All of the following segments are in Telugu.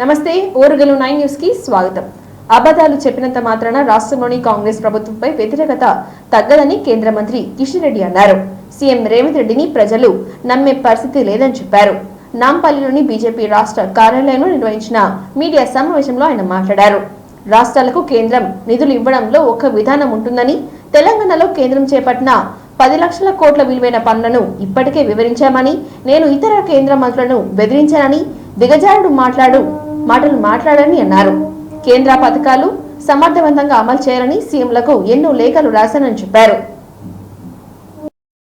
నమస్తే ఓరుగలు 9 న్యూస్ కి స్వాగతం. అబద్ధాలు చెప్పినంత మాత్రాన రాష్ట్రంలోని కాంగ్రెస్ ప్రభుత్వంపై వ్యతిరేకత తగ్గదని కేంద్ర మంత్రి కిషన్ రెడ్డి అన్నారు. సీఎం రేవంత్ రెడ్డిని ప్రజలు నమ్మే పరిస్థితి లేదని చెప్పారు. నాంపల్లిలోని బీజేపీ రాష్ట్ర కార్యాలయంలో నిర్వహించిన మీడియా సమావేశంలో ఆయన మాట్లాడారు. రాష్ట్రాలకు కేంద్రం నిధులు ఇవ్వడంలో ఒక విధానం ఉంటుందని, తెలంగాణలో కేంద్రం చేపట్టిన 10 లక్షల కోట్ల విలువైన పనులను ఇప్పటికే వివరించామని, నేను ఇతర కేంద్ర మంత్రులను బెదిరించానని, దిగజారుడు మాటలు మాట్లాడని అన్నారు. కేంద్ర పథకాలు సమర్థవంతంగా అమలు చేయాలని సీఎంలకు ఎన్నో లేఖలు రాశానని చెప్పారు.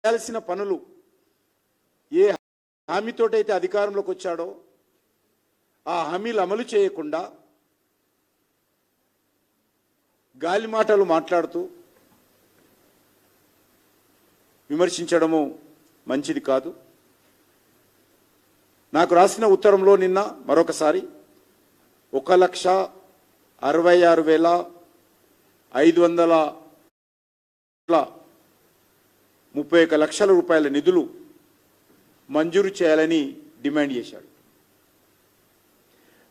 చేయాల్సిన పనులు ఏ హామీతోటైతే అధికారంలోకి వచ్చాడో ఆ హామీలు అమలు చేయకుండా గాలి మాటలు మాట్లాడుతూ విమర్శించడము మంచిది కాదు. నాకు రాసిన ఉత్తరంలో నిన్న మరొకసారి 1,66,531 లక్షల రూపాయల నిధులు మంజూరు చేయాలని డిమాండ్ చేశాడు.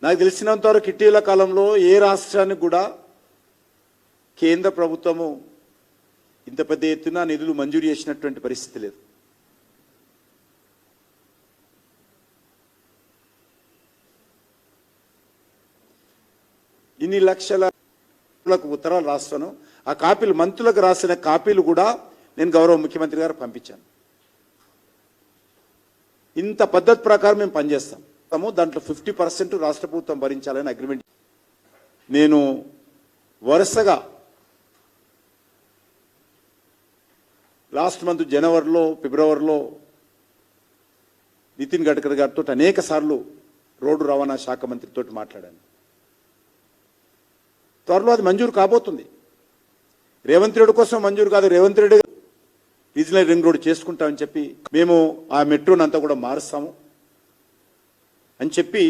నాకు తెలిసినంతవరకు ఇటీవల కాలంలో ఏ రాష్ట్రానికి కూడా కేంద్ర ప్రభుత్వము ఇంత పెద్ద ఎత్తున నిధులు మంజూరు చేసినటువంటి పరిస్థితి లేదు. ఇన్ని లక్షలకు ఉత్తరాలు రాస్తాను. ఆ కాపీలు మంత్రులకు రాసిన కాపీలు కూడా నేను గౌరవ ముఖ్యమంత్రి గారు పంపించాను. ఇంత పద్ధతి ప్రకారం మేము పనిచేస్తాము. దాంట్లో 50% రాష్ట్ర ప్రభుత్వం భరించాలని అగ్రిమెంట్. నేను వరుసగా లాస్ట్ మంత్ జనవరిలో, ఫిబ్రవరిలో నితిన్ గడ్కరీ గారితో అనేక సార్లు రోడ్డు రవాణా శాఖ మంత్రితో మాట్లాడాను. త్వరలో అది మంజూరు కాబోతుంది. రేవంత్ రెడ్డి కోసం మంజూరు కాదు, Revanth Reddy regional ring road చేసుకుంటామని చెప్పి మేము ఆ మెట్రోని అంతా కూడా మారుస్తాము అని చెప్పి,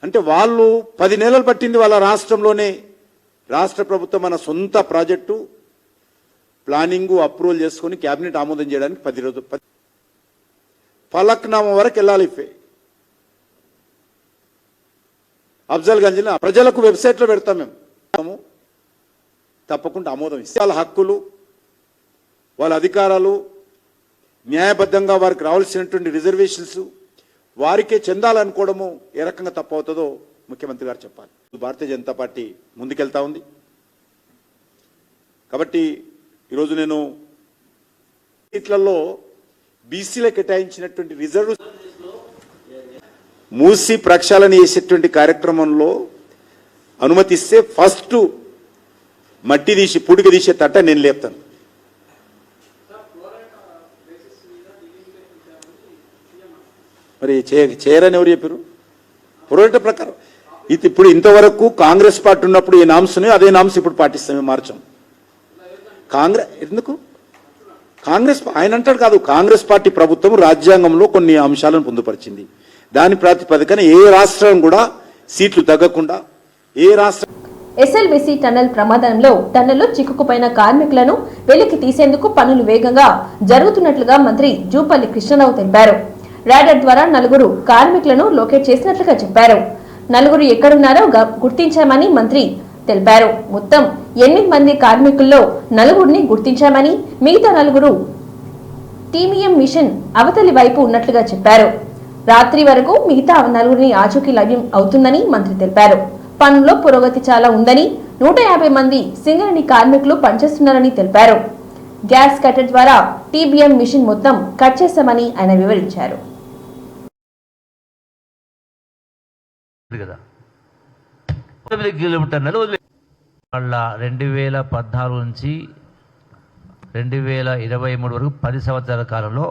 అంటే వాళ్ళు 10 నెలలు పట్టింది వాళ్ళ రాష్ట్రంలోనే రాష్ట్ర ప్రభుత్వం మన సొంత ప్రాజెక్టు ప్లానింగ్ అప్రూవల్ చేసుకుని క్యాబినెట్ ఆమోదం చేయడానికి 10 రోజులు ఫలక్నామా వరకు వెళ్ళాలి. అఫ్జల్ గంజ్ని ప్రజలకు వెబ్సైట్లో పెడతాం. మేము తప్పకుండా ఆమోదం ఇస్తాం. వాళ్ళ హక్కులు, వాళ్ళ అధికారాలు న్యాయబద్ధంగా వారికి రావాల్సినటువంటి రిజర్వేషన్స్ వారికే చెందాలనుకోవడము ఏ రకంగా తప్పవుతుందో ముఖ్యమంత్రి గారు చెప్పాలి. భారతీయ జనతా పార్టీ ముందుకెళ్తా ఉంది. కాబట్టి ఈరోజు నేను సీట్లలో బీసీలకు కేటాయించినటువంటి రిజర్వ్ మూసి ప్రక్షాళన చేసేటువంటి కార్యక్రమంలో అనుమతిస్తే ఫస్ట్ మట్టి తీసి పుడిక తీసే తట్ట నేను లేపుతాను. మరి చేయరని ఎవరు చెప్పారు? ప్రోరేట ప్రకారం ఇది ఇప్పుడు ఇంతవరకు కాంగ్రెస్ పార్టీ ఉన్నప్పుడు ఏ నామ్స్ని అదే నామ్స్ ఇప్పుడు పాటిస్తాం, మేము మార్చాం. కాంగ్రెస్ ఎందుకు కాంగ్రెస్ ఆయన అంటాడు కాదు, కాంగ్రెస్ పార్టీ ప్రభుత్వం రాజ్యాంగంలో కొన్ని అంశాలను పొందుపరిచింది. దాని ప్రాతిపదికన ఏ రాష్ట్రం కూడా సీట్లు తగ్గకుండా ఏ రాష్ట్రం. ఎస్ఎల్బీసీ టన్నెల్ ప్రమాదంలో టన్నెల్లో చిక్కుకుపోయిన కార్మికులను వెలికి తీసేందుకు పనులు వేగంగా జరుగుతున్నట్లుగా మంత్రి జూపల్లి కృష్ణారావు తెలిపారు. రాడర్ ద్వారా 4 కార్మికులను లొకేట్ చేసినట్లుగా చెప్పారు. 4 ఎక్కడున్నారో గుర్తించామని మంత్రి తెలిపారు. మొత్తం 8 మంది కార్మికుల్లో 4 గుర్తించామని, మిగతా 4 టీమీఎం మిషన్ అవతలి వైపు ఉన్నట్లుగా చెప్పారు. రాత్రి వరకు మిగతా 4 ఆచూకీ లభ్యం అవుతుందని మంత్రి తెలిపారు. పనుల్లో పురోగతి చాలా ఉందని, 150 మంది సింగరేణి కార్మికులు పనిచేస్తున్నారని తెలిపారు. గ్యాస్ కట్టర్ ద్వారా టీబీఎం మిషన్ మొత్తం కట్ చేశామని ఆయన వివరించారు. 9 కిలోమీటర్లు మళ్ళా 2014 నుంచి 2023 వరకు 10 సంవత్సరాల కాలంలో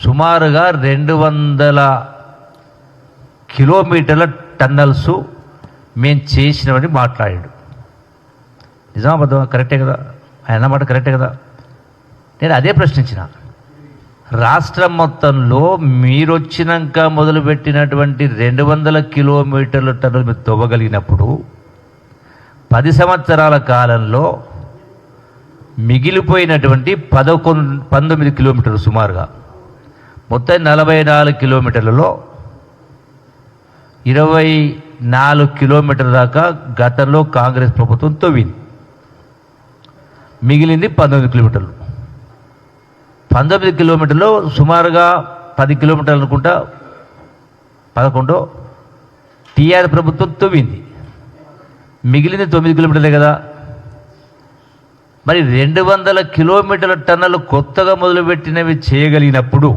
సుమారుగా 200 కిలోమీటర్ల టన్నల్స్ మేము చేసినామని మాట్లాడాడు. నిజామాబాద్ కరెక్టే కదా? ఆయన అన్నమాట కరెక్టే కదా? నేను అదే ప్రశ్నించిన. రాష్ట్రం మొత్తంలో మీరు వచ్చినాక మొదలుపెట్టినటువంటి 200 కిలోమీటర్ల టన్నులు మీరు తవ్వగలిగినప్పుడు 10 సంవత్సరాల కాలంలో మిగిలిపోయినటువంటి 19 కిలోమీటర్లు సుమారుగా మొత్తం 44 కిలోమీటర్లలో 24 కిలోమీటర్ల దాకా గతంలో కాంగ్రెస్ ప్రభుత్వం తవ్వింది. మిగిలింది 19 కిలోమీటర్లు. 19 కిలోమీటర్లు సుమారుగా 10 కిలోమీటర్లు అనుకుంటా 11 టీఆర్ ప్రభుత్వం తవ్వింది. మిగిలింది 9 కిలోమీటర్లే కదా. మరి 200 కిలోమీటర్ల టన్నులు కొత్తగా మొదలుపెట్టినవి చేయగలిగినప్పుడు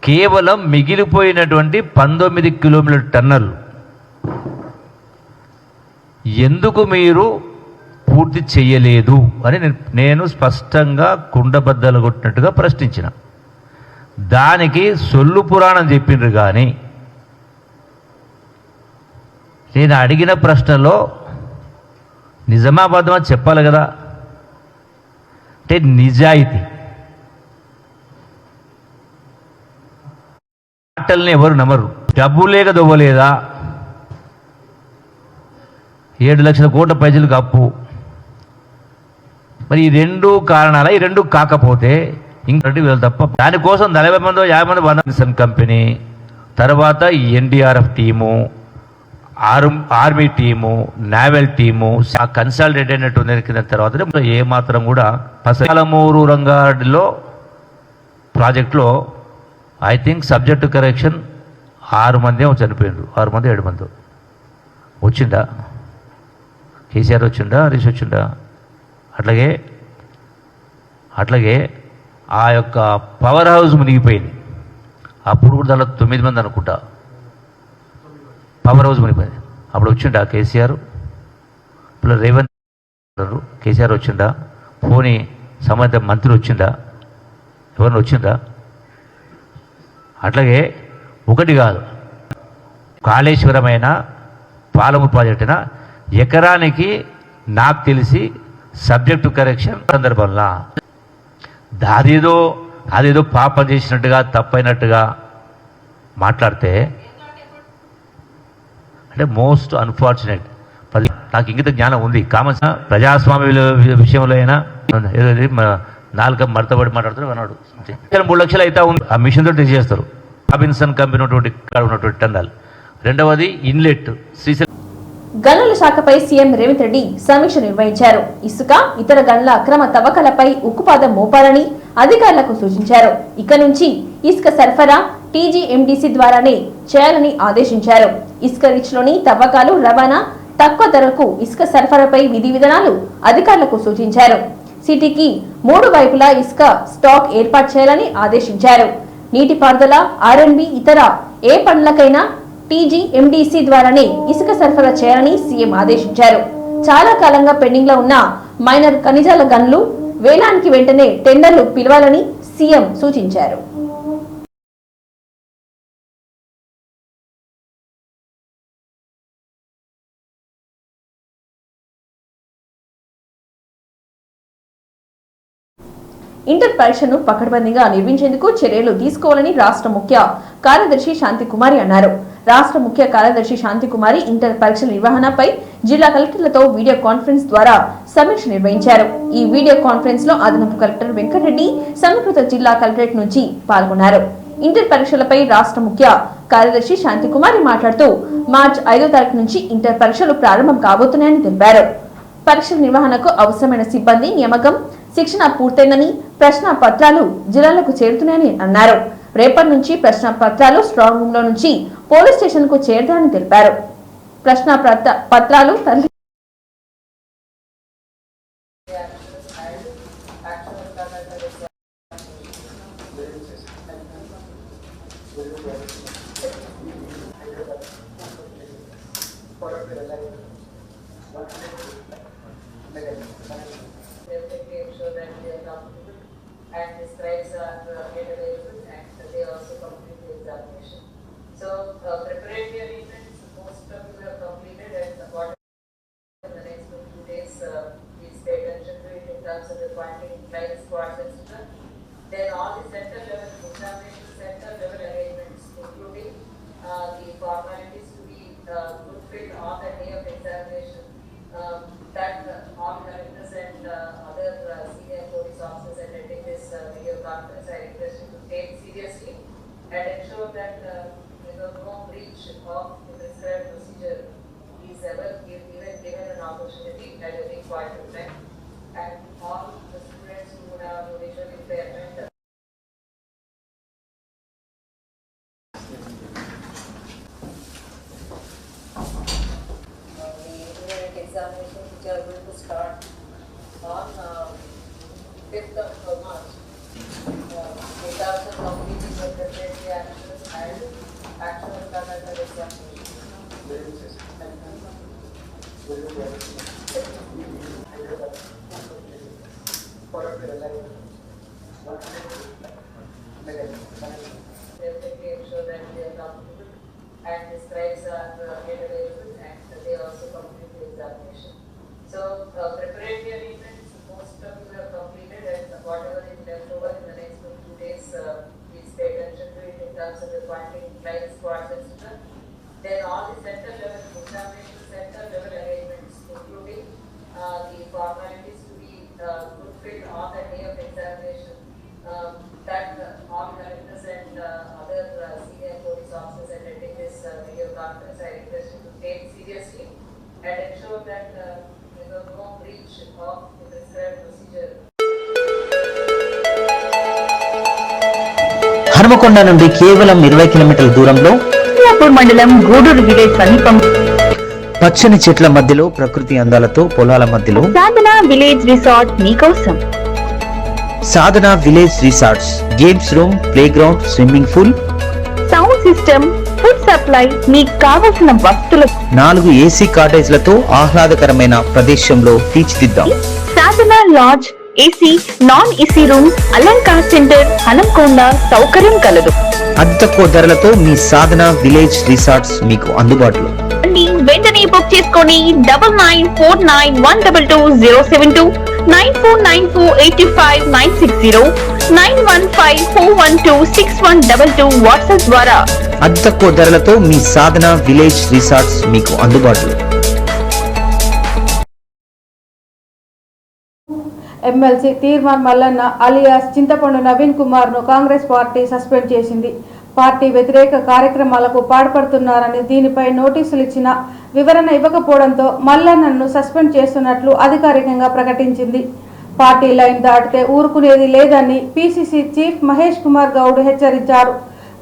కేవలం మిగిలిపోయినటువంటి 19 కిలోమీటర్ల టన్నులు ఎందుకు మీరు పూర్తి చేయలేదు అని నేను స్పష్టంగా కుండబద్దలు కొట్టినట్టుగా ప్రశ్నించిన. దానికి సొల్లు పురాణం చెప్పిండ్రు. కానీ నేను అడిగిన ప్రశ్నలో నిజామాబాద్ అని చెప్పాలి కదా. అంటే నిజాయితీ మాటల్ని ఎవరు నమ్మరు. డబ్బు లేక దొవ్వలేదా? 7 లక్షల కోట్ల ప్రజలకు అప్పు. మరి ఈ 2 కారణాల, ఈ 2 కాకపోతే ఇంకొకటి వీళ్ళు తప్ప. దానికోసం 40 మందో 50 మంది బంధన్ కంపెనీ, తర్వాత NDRF team, army team, naval team కన్సల్టేట్ అయినట్టు నెరికిన తర్వాత ఏమాత్రం కూడా పసలమూరు రంగారెడ్డిలో ప్రాజెక్టులో ఐ థింక్ సబ్జెక్ట్ కరెక్షన్ 6 మంది చనిపోయిండ్రు. 6 మంది 7 మంది వచ్చిందా? కేసీఆర్ వచ్చిండా? హరీష్ వచ్చిండా? అట్లాగే ఆ యొక్క పవర్ హౌస్ మునిగిపోయింది. అప్పుడు కూడా దానిలో 9 మంది అనుకుంటా పవర్ హౌస్ మునిగిపోయింది. అప్పుడు వచ్చిండా కేసీఆర్? ఇప్పుడు రేవంత్ కేసీఆర్ వచ్చిండా? పోనీ సంబంధిత మంత్రి వచ్చిండా? ఎవరిని వచ్చిందా? అట్లాగే ఒకటి కాదు, కాళేశ్వరమైన పాలమూరు ప్రాజెక్ట్ అయినా ఎకరానికి నాకు తెలిసి సబ్జెక్టు కరెక్షన్ సందర్భంలో అదేదో పాపం చేసినట్టుగా తప్పైనట్టుగా మాట్లాడితే అంటే మోస్ట్ అన్ఫార్చునేట్. నాకు ఇంగిత జ్ఞానం ఉంది, కామన్ ప్రజాస్వామ్య విషయంలో అయినా నాలుక మడతబడి మాట్లాడుతూ అన్నాడు. 3 లక్షలు అయితే ఉంది. ఆ మిషన్ తోటి చేస్తారు. రాబిన్సన్ కంపెనీ ఉన్నటువంటి టండాలు. రెండవది ఇన్లెట్ శ్రీశైలం. గనుల శాఖపై సీఎం రేవంత్ రెడ్డి సమీక్ష నిర్వహించారు. ఇసుక, ఇతర గనుల అక్రమ తవ్వకాలపై ఉక్కుపాదం మోపాలని అధికారులకు సూచించారు. ఇక నుంచి ఇసుక సరఫరా టీజీఎండీసీ ద్వారానే చేయాలని ఆదేశించారు. ఇసుక రీచ్లోని తవ్వకాలు, రవాణా, తక్కువ ధరకు ఇసుక సరఫరాపై విధి విధానాలు అధికారులకు సూచించారు. సిటీకి 3 వైపులా ఇసుక స్టాక్ ఏర్పాటు చేయాలని ఆదేశించారు. నీటిపారుదల, ఆర్ఎండ్బి, ఇతర ఏ పనులకైనా టీజీఎండీసీ ద్వారానే ఇసుక సరఫరా చేయాలని సీఎం ఆదేశించారు. చాలా కాలంగా పెండింగ్ లో ఉన్న మైనర్ ఖనిజాల గనులు వేలానికి వెంటనే టెండర్లు పిలవాలని సీఎం సూచించారు. ఇంటర్ పరీక్షను పకడ్బందీగా నిర్వహించేందుకు చర్యలు తీసుకోవాలని రాష్ట్ర ముఖ్య కార్యదర్శి శాంతికుమారి అన్నారు. రాష్ట్ర ముఖ్య కార్యదర్శి శాంతికుమారి ఇంటర్ పరీక్షల నిర్వహణపై జిల్లా కలెక్టర్లతో వీడియో కాన్ఫరెన్స్ ద్వారా సమీక్ష నిర్వహించారు. ఈ వీడియో కాన్ఫరెన్స్ లో అదనపు కలెక్టర్ వెంకటరెడ్డి సమీకృత జిల్లా కలెక్టరేట్ నుంచి పాల్గొన్నారు. ఇంటర్ పరీక్షలపై రాష్ట్ర ముఖ్య కార్యదర్శి శాంతికుమారి మాట్లాడుతూ మార్చి 5వ తారీఖు నుంచి ఇంటర్ పరీక్షలు ప్రారంభం కాబోతున్నాయని తెలిపారు. పరీక్షల నిర్వహణకు అవసరమైన సిబ్బంది నియామకం, శిక్షణ పూర్తయిందని, ప్రశ్న పత్రాలు జిల్లాలకు చేరుతున్నాయని అన్నారు. రేపటి నుంచి ప్రశ్న పత్రాలు స్ట్రాంగ్ రూమ్ లో నుంచి పోలీస్ స్టేషన్ కు చేరుతాయని తెలిపారు. ప్రశ్న పత్రాలు and the scribes are made available and they also complete the examination. So preparatory events, most of you have completed and what in the next 2 days, please pay attention to it in terms of appointing flying squads, etc. Then all the center level examination, center level arrangements, including the formalities to be fulfilled on the day of examination, that all collectors and other senior police officers attending this video conference, I request you to take seriously and ensure that no breach examinations which are going to start on 5th of March. It also completing the preparatory actions and actual conduct examination. Definitely ensure that they are comfortable and the scribes are made available and they also complete the examination. So preparatory events, most of you have completed, and whatever is left over in the next 2 days, please pay attention to it in terms of the quantity, flying squads, etc. Then all the center level examination, center level arrangements, including the formalities to be fulfilled on the day of examination. That all directors and other senior police officers attending this video conference, I request you to take seriously and ensure that there is no breach of the prescribed procedure. Hanumakonda నుండి కేవలం 20 కిలోమీటర్ల దూరంలో మియాపూర్ మండలం గూడూరు విలేజ్ సమీపం పచ్చని చెట్ల మధ్యలో ప్రకృతి అందాలతో పొలాల మధ్యలో సాధన విలేజ్ రిసార్ట్ మీకోసం. Sadhana village resorts, games room, play ground, swimming pool, sound system, food supply, మీకు కావలసిన వస్తువులు 4 ఏసీ కాటేజ్లతో ఆహ్లాదకరమైన ప్రదేశంలో తీర్చిదిద్దాం. Sadhana lodge, AC, non AC rooms, Alankar centre, Hanumakonda సౌకర్యం కలదు. అతి తక్కువ ధరలతో మీ సాధన విలేజ్ రిసార్ట్స్ మీకు అందుబాటులో. వెంటనే బుక్ చేసుకోండి. 9949122072, 949485960915412612 వాట్సాప్ ద్వారా. అతి తక్కువ ధరలతో మీ సాధన విలేజ్ రిసార్ట్స్ మీకు అందుబాటులో. ఎమ్మెల్సీ తీర్మాన్ మల్లన్న అలియాస్ చింతపండు నవీన్ కుమార్ ను కాంగ్రెస్ పార్టీ సస్పెండ్ చేసింది. పార్టీ వ్యతిరేక కార్యక్రమాలకు పాల్పడుతున్నారని, దీనిపై నోటీసులు ఇచ్చినా వివరణ ఇవ్వకపోవడంతో మల్లన్నను సస్పెండ్ చేస్తున్నట్లు అధికారికంగా ప్రకటించింది. పార్టీ లైన్ దాటితే ఊరుకునేది లేదని పిసిసి చీఫ్ మహేష్ కుమార్ గౌడ్ హెచ్చరించారు.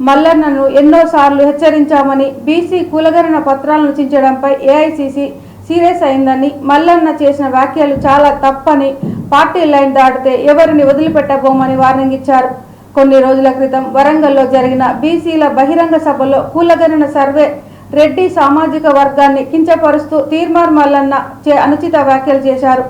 మల్లన్నను ఎన్నోసార్లు హెచ్చరించామని, బీసీ కులగణన పత్రాలను చించడంపై ఏఐసిసి సీరియస్ అయిందని, మల్లన్న చేసిన వ్యాఖ్యలు చాలా తప్పని, పార్టీ లైన్ దాటితే ఎవరిని వదిలిపెట్టబోమని వార్నింగ్ ఇచ్చారు. కొన్ని రోజుల క్రితం వరంగల్లో జరిగిన బీసీల బహిరంగ సభలో కులగణన సర్వే రెడ్డి సామాజిక వర్గాన్ని కించపరుస్తూ తీర్మాన్ మల్లన్న అనుచిత వ్యాఖ్యలు చేశారు.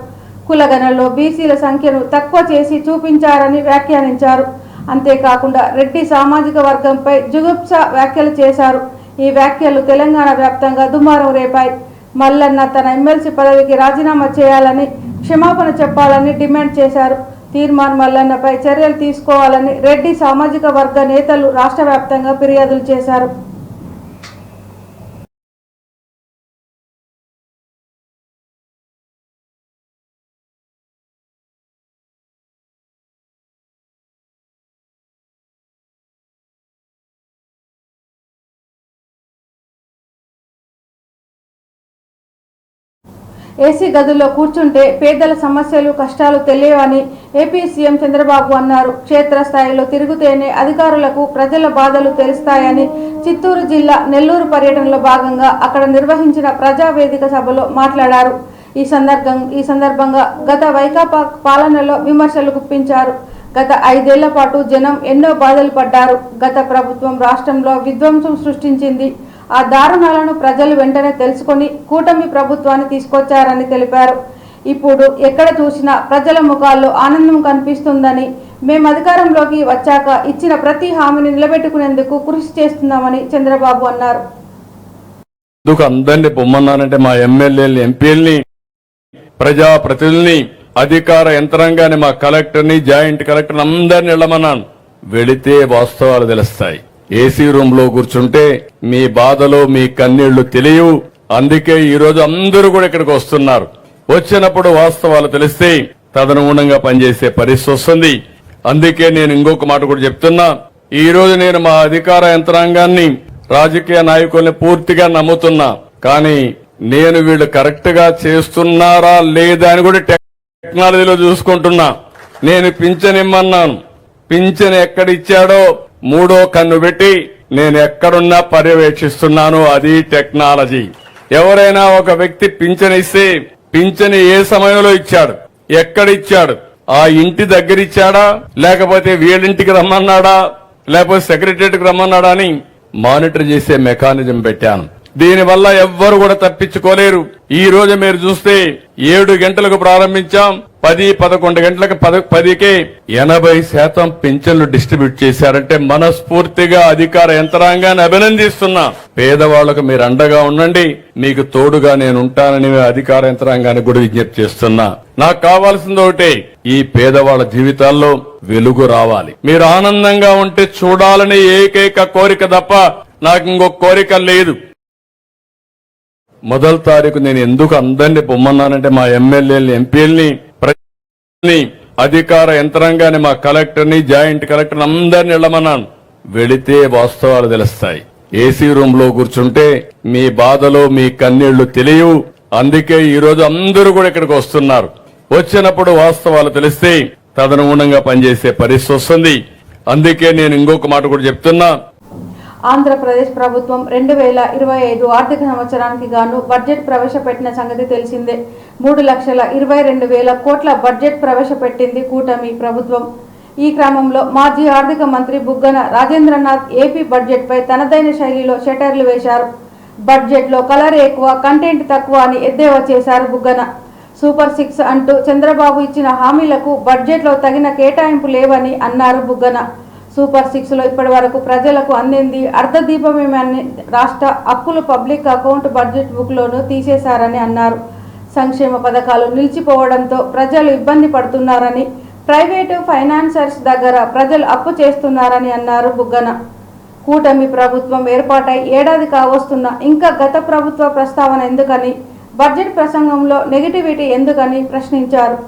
కులగణనలో బీసీల సంఖ్యను తక్కువ చేసి చూపించారని వ్యాఖ్యానించారు. అంతేకాకుండా రెడ్డి సామాజిక వర్గంపై జుగుప్స వ్యాఖ్యలు చేశారు. ఈ వ్యాఖ్యలు తెలంగాణ వ్యాప్తంగా దుమారం రేపాయి. మల్లన్న తన ఎమ్మెల్సీ పదవికి రాజీనామా చేయాలని, క్షమాపణ చెప్పాలని డిమాండ్ చేశారు. తీర్మాన్ మల్లన్నపై చర్యలు తీసుకోవాలని రెడ్డి సామాజిక వర్గ నేతలు రాష్ట్ర వ్యాప్తంగా ఫిర్యాదులు చేశారు. ఏసీ గదుల్లో కూర్చుంటే పేదల సమస్యలు కష్టాలు తెలియవని ఏపీ సీఎం చంద్రబాబు అన్నారు. క్షేత్రస్థాయిలో తిరుగుతేనే అధికారులకు ప్రజల బాధలు తెలుస్తాయని చిత్తూరు జిల్లా నెల్లూరు పర్యటనలో భాగంగా అక్కడ నిర్వహించిన ప్రజావేదిక సభలో మాట్లాడారు. ఈ సందర్భంగా గత వైకాపా పాలనలో విమర్శలు గుప్పించారు. గత 5 ఏళ్ల పాటు జనం ఎన్నో బాధలు పడ్డారు. గత ప్రభుత్వం రాష్ట్రంలో విధ్వంసం సృష్టించింది. ఆ దారుణాలను ప్రజలు వెంటనే తెలుసుకొని కూటమి ప్రభుత్వాన్ని తీసుకొచ్చారని తెలిపారు. ఇప్పుడు ఎక్కడ చూసినా ప్రజల ముఖాల్లో ఆనందం కనిపిస్తుందని, మేము అధికారంలోకి వచ్చాక ఇచ్చిన ప్రతి హామీని నిలబెట్టుకునేందుకు కృషి చేస్తున్నామని చంద్రబాబు అన్నారు. అందరినీ పొమ్మన్నానంటే మా ఎమ్మెల్యేలని, ఎంపీలని, ప్రజాప్రతినిధుల్ని, అధికార యంత్రాంగాన్ని, మా కలెక్టర్ని, జాయింట్ కలెక్టర్ని అందరిని వెళ్ళమన్నాను. వెళితే వాస్తవాలు తెలుస్తాయి. ఏసీ రూమ్ లో కూర్చుంటే మీ బాధలు, మీ కన్నీళ్లు తెలియవు. అందుకే ఈ రోజు అందరూ కూడా ఇక్కడికి వస్తున్నారు. వచ్చినప్పుడు వాస్తవాలు తెలిస్తే తదనుగుణంగా పనిచేసే పరిస్థితి వస్తుంది. అందుకే నేను ఇంకొక మాట కూడా చెప్తున్నా. ఈ రోజు నేను మా అధికార యంత్రాంగాన్ని, రాజకీయ నాయకుల్ని పూర్తిగా నమ్ముతున్నా. కానీ నేను వీళ్ళు కరెక్ట్ గా చేస్తున్నారా లేదా అని కూడా టెక్నాలజీలో చూసుకుంటున్నా. నేను పింఛన్ ఇమ్మన్నాను. పింఛన్ ఎక్కడిచ్చాడో 3వ కన్ను పెట్టి నేను ఎక్కడున్నా పర్యవేక్షిస్తున్నాను. అది టెక్నాలజీ. ఎవరైనా ఒక వ్యక్తి పింఛన్ ఇస్తే పింఛను ఏ సమయంలో ఇచ్చాడు, ఎక్కడిచ్చాడు, ఆ ఇంటి దగ్గర ఇచ్చాడా, లేకపోతే వీళ్ళింటికి రమ్మన్నాడా, లేకపోతే సెక్రటరియట్కి రమ్మన్నాడా అని మానిటర్ చేసే మెకానిజం పెట్టాను. దీనివల్ల ఎవ్వరు కూడా తప్పించుకోలేరు. ఈ రోజు మీరు చూస్తే 7 గంటలకు ప్రారంభించాం, 10-11 గంటలకు 10కే 80% పింఛన్లు డిస్ట్రిబ్యూట్ చేశారంటే మనస్ఫూర్తిగా అధికార యంత్రాంగాన్ని అభినందిస్తున్నా. పేదవాళ్లకు మీరు అండగా ఉండండి, మీకు తోడుగా నేను ఉంటానని అధికార యంత్రాంగాన్ని కూడా విజ్ఞప్తి చేస్తున్నా. నాకు కావాల్సింది ఒకటే, ఈ పేదవాళ్ల జీవితాల్లో వెలుగు రావాలి. మీరు ఆనందంగా ఉంటే చూడాలని ఏకైక కోరిక తప్ప నాకు ఇంకొక కోరిక లేదు. మొదటి తారీఖు నేను ఎందుకు అందరినీ పొమ్మన్నానంటే మా ఎమ్మెల్యేలని, ఎంపీలని, అధికార యంత్రాంగాన్ని, మా కలెక్టర్ని, జాయింట్ కలెక్టర్ అందరిని వెళ్ళమన్నాను. వెళితే వాస్తవాలు తెలుస్తాయి. ఏసీ రూమ్ లో కూర్చుంటే మీ బాధలు, మీ కన్నీళ్లు తెలియవు. అందుకే ఈ రోజు అందరూ కూడా ఇక్కడికి వస్తున్నారు. వచ్చినప్పుడు వాస్తవాలు తెలిస్తే తదనుగుణంగా పనిచేసే పరిస్థితి వస్తుంది. అందుకే నేను ఇంకొక మాట కూడా చెప్తున్నా. ఆంధ్రప్రదేశ్ ప్రభుత్వం 2025 ఆర్థిక సంవత్సరానికి గాను బడ్జెట్ ప్రవేశపెట్టిన సంగతి తెలిసిందే. 3,22,000 కోట్ల బడ్జెట్ ప్రవేశపెట్టింది కూటమి ప్రభుత్వం. ఈ క్రమంలో మాజీ ఆర్థిక మంత్రి బుగ్గన రాజేంద్రనాథ్ ఏపీ బడ్జెట్ పై తనదైన శైలిలో షటర్లు వేశారు. బడ్జెట్ లో కలర్ ఎక్కువ, కంటెంట్ తక్కువ అని ఎద్దేవా చేశారు బుగ్గన. సూపర్ 6 అంటూ చంద్రబాబు ఇచ్చిన హామీలకు బడ్జెట్ లో తగిన కేటాయింపు లేవని అన్నారు బుగ్గన. సూపర్ 6లో ఇప్పటి వరకు ప్రజలకు అందింది అర్ధదీపమేమని రాష్ట్ర అప్పులు పబ్లిక్ అకౌంట్ బడ్జెట్ బుక్ లోనూ తీసేశారని అన్నారు. సంక్షేమ పథకాలు నిలిచిపోవడంతో ప్రజలు ఇబ్బంది పడుతున్నారని, ప్రైవేటు ఫైనాన్సర్స్ దగ్గర ప్రజలు అప్పు చేస్తున్నారని అన్నారు బుగ్గన. కూటమి ప్రభుత్వం ఏర్పాటై ఏడాది కావస్తున్నా ఇంకా గత ప్రభుత్వ ప్రస్తావన ఎందుకని, బడ్జెట్ ప్రసంగంలో నెగిటివిటీ ఎందుకని ప్రశ్నించారు.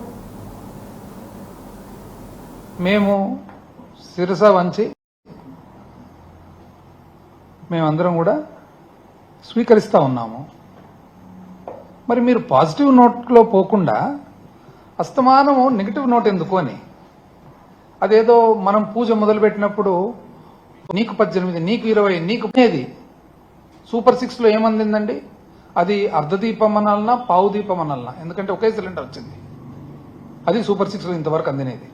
మేము శిరస వంచి మేమందరం కూడా స్వీకరిస్తూ ఉన్నాము. మరి మీరు పాజిటివ్ నోట్లో పోకుండా అస్తమానము నెగిటివ్ నోట్ ఎందుకు అని, అదేదో మనం పూజ మొదలుపెట్టినప్పుడు నీకు 18, నీకు 20, నీకు అనేది సూపర్ 6లో ఏమందిందండి? అది అర్ధదీపం అనాలన్నా, పావు దీపం అనాలన్నా, ఎందుకంటే ఒకే సిలిండర్ వచ్చింది. అది సూపర్ 6లో ఇంతవరకు అందినది.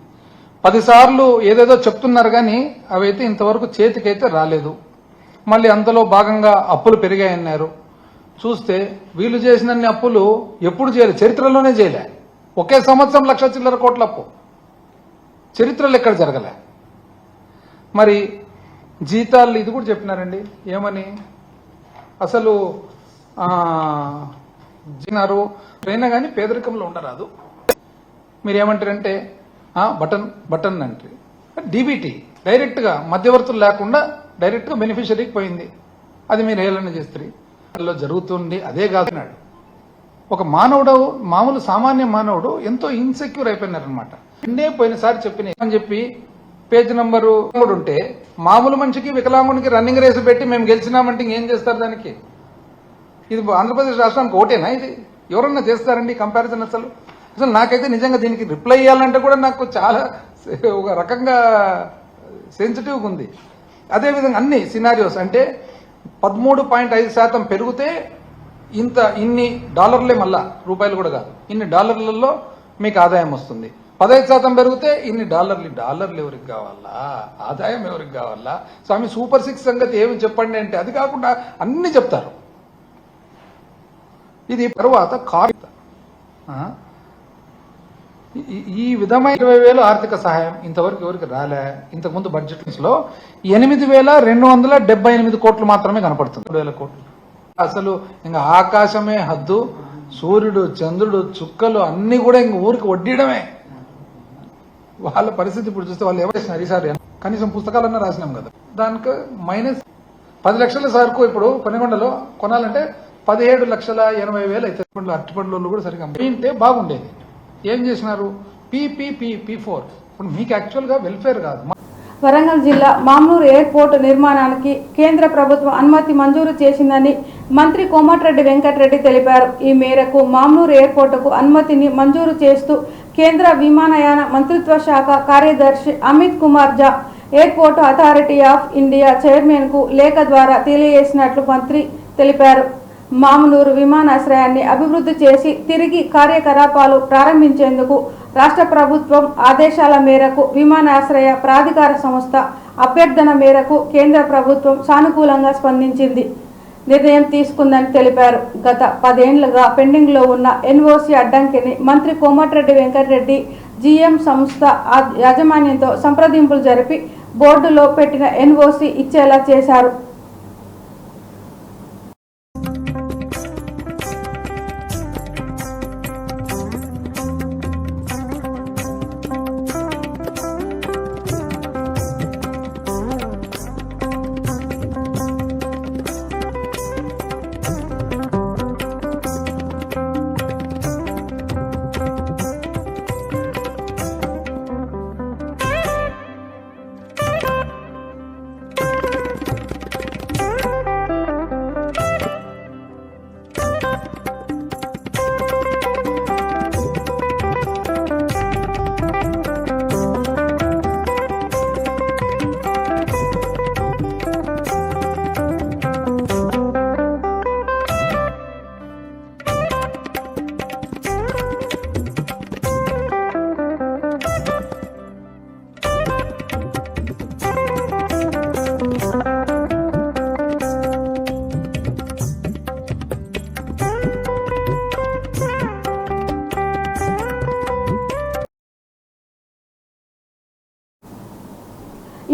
10 సార్లు ఏదేదో చెప్తున్నారు కానీ అవైతే ఇంతవరకు చేతికైతే రాలేదు. మళ్ళీ అంతలో భాగంగా అప్పులు పెరిగాయన్నారు. చూస్తే వీళ్ళు చేసినన్ని అప్పులు ఎప్పుడు చేయలే, చరిత్రలోనే చేయలే. ఒకే సంవత్సరం 1,00,000 చిల్లర కోట్ల అప్పు చరిత్రలో ఎక్కడ జరగలే. మరి జీతాలు ఇది కూడా చెప్పినారండి. ఏమని అసలు జీనారు అయినా కానీ పేదరికంలో ఉండరాదు. మీరేమంటారంటే బటన్ అంటే డీబీటీ డైరెక్ట్గా మధ్యవర్తులు లేకుండా డైరెక్ట్గా బెనిఫిషరీకి పోయింది. అది మీరు ఏలన చేస్తారు జరుగుతుంది. అదే కాదున్నాడు ఒక మానవుడు, మామూలు సామాన్య మానవుడు ఎంతో ఇన్సెక్యూర్ అయిపోయినారనమాట. పోయినసారి అని చెప్పి పేజ్ నంబరు ఉంటే మామూలు మనిషికి వికలాంగునికి రన్నింగ్ రేసు పెట్టి మేము గెలిచినామంటే ఇంకేం చేస్తారు దానికి? ఇది ఆంధ్రప్రదేశ్ రాష్ట్రానికి ఓటేనా? ఇది ఎవరన్నా చేస్తారండి కంపారిజన్? అసలు నాకైతే నిజంగా దీనికి రిప్లై ఇవ్వాలంటే కూడా నాకు చాలా ఒక రకంగా సెన్సిటివ్గా ఉంది. అదేవిధంగా అన్ని సినారియోస్ అంటే 13.5% పెరిగితే ఇన్ని డాలర్లే, మళ్ళా రూపాయలు కూడా కాదు, ఇన్ని డాలర్లలో మీకు ఆదాయం వస్తుంది. 15% పెరిగితే ఇన్ని డాలర్లు ఎవరికి కావాలా? ఆదాయం ఎవరికి కావాలా? స్వామి సూపర్ 6 సంగతి ఏమి చెప్పండి అంటే అది కాకుండా అన్ని చెప్తారు. ఇది తర్వాత ఈ విధమైన 20,000 ఆర్థిక సహాయం ఇంతవరకు ఎవరికి రాలే. ఇంతకుముందు బడ్జెట్ లో 8,278 కోట్లు మాత్రమే కనపడుతుంది. 2,000 కోట్లు అసలు ఇంకా ఆకాశమే హద్దు. సూర్యుడు, చంద్రుడు, చుక్కలు అన్ని కూడా ఇంక ఊరికి వడ్డీయడమే. వాళ్ళ పరిస్థితి ఇప్పుడు చూస్తే వాళ్ళు ఎవరు చేసినారు ఈసారి? కనీసం పుస్తకాలన్నా రాసినాం కదా. దానికి మైనస్ 10 లక్షల సరుకు ఇప్పుడు కొనగొండలో కొనాలంటే 17,80,000 అయితే. అరటిపండ్లు కూడా సరిగా ఉంటే బాగుండేది. ఏం చేసినారు? P4. ఇప్పుడు మీకు యాక్చువల్ గా వెల్ఫేర్ కాదు. వరంగల్ జిల్లా మామ్నూరు ఎయిర్పోర్టు నిర్మాణానికి కేంద్ర ప్రభుత్వం అనుమతి మంజూరు చేసిందని మంత్రి కోమటిరెడ్డి వెంకటరెడ్డి తెలిపారు. ఈ మేరకు మామ్నూరు ఎయిర్పోర్టుకు అనుమతిని మంజూరు చేస్తూ కేంద్ర విమానయాన మంత్రిత్వ శాఖ కార్యదర్శి అమిత్ కుమార్ జా airport authority of India chairman కు లేఖ ద్వారా తెలియజేసినట్లు మంత్రి తెలిపారు. మామునూరు విమానాశ్రయాన్ని అభివృద్ధి చేసి తిరిగి కార్యకలాపాలు ప్రారంభించేందుకు రాష్ట్ర ప్రభుత్వం ఆదేశాల మేరకు విమానాశ్రయ ప్రాధికార సంస్థ అభ్యర్థన మేరకు కేంద్ర ప్రభుత్వం సానుకూలంగా స్పందించింది నిర్ణయం తీసుకుందని తెలిపారు. గత 10 ఏళ్లుగా పెండింగ్లో ఉన్న ఎన్ఓసి అడ్డంకిని మంత్రి కోమటిరెడ్డి వెంకటరెడ్డి జీఎం సంస్థ యాజమాన్యంతో సంప్రదింపులు జరిపి బోర్డులో పెట్టిన ఎన్ఓసి ఇచ్చేలా చేశారు.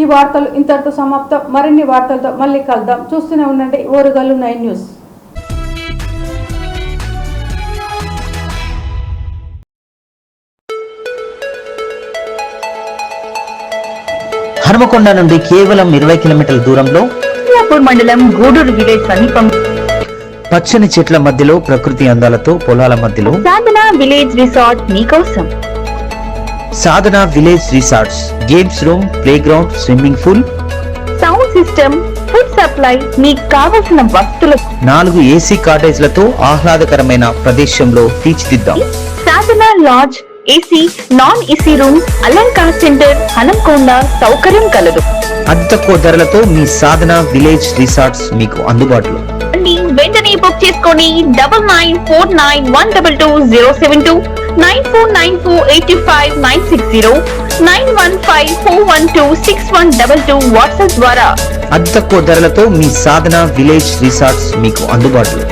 ఈ వార్తలు ఇంతటితో సమాప్తం. మరిన్ని వార్తలతో మళ్ళీ కలుద్దాం. చూస్తూనే ఉండండి ఓరుగల్లు 9 న్యూస్. హనుమకొండ నుండి కేవలం 20 కిలోమీటర్ల దూరంలో మండలం గూడూరు విలేజ్ సమీపం పచ్చని చెట్ల మధ్యలో ప్రకృతి అందాలతో పొలాల మధ్యలో సాధన విలేజ్ రిసార్ట్ మీకోసం. Sadhana village resorts games room, play ground, swimming pool, sound system, food supply, మీకు కావలసిన వస్తువులు 4 ఏసీ కాటేజ్లతో ఆహ్లాదకరమైన ప్రదేశంలో తీర్చిదిద్దాం. Sadhana lodge, AC, non AC rooms, Alankar centre, Hanamkonda సౌకర్యం కలదు. అతి తక్కువ ధరలతో మీ సాధన విలేజ్ రిసార్ట్స్ మీకు అందుబాటులో. వెంటనే బుక్ చేసుకోండి. 9949122072, 949485960915412612 వాట్సాప్ ద్వారా. అతి తక్కువ ధరలతో మీ సాధన విలేజ్ రిసార్ట్స్ మీకు అందుబాటులో.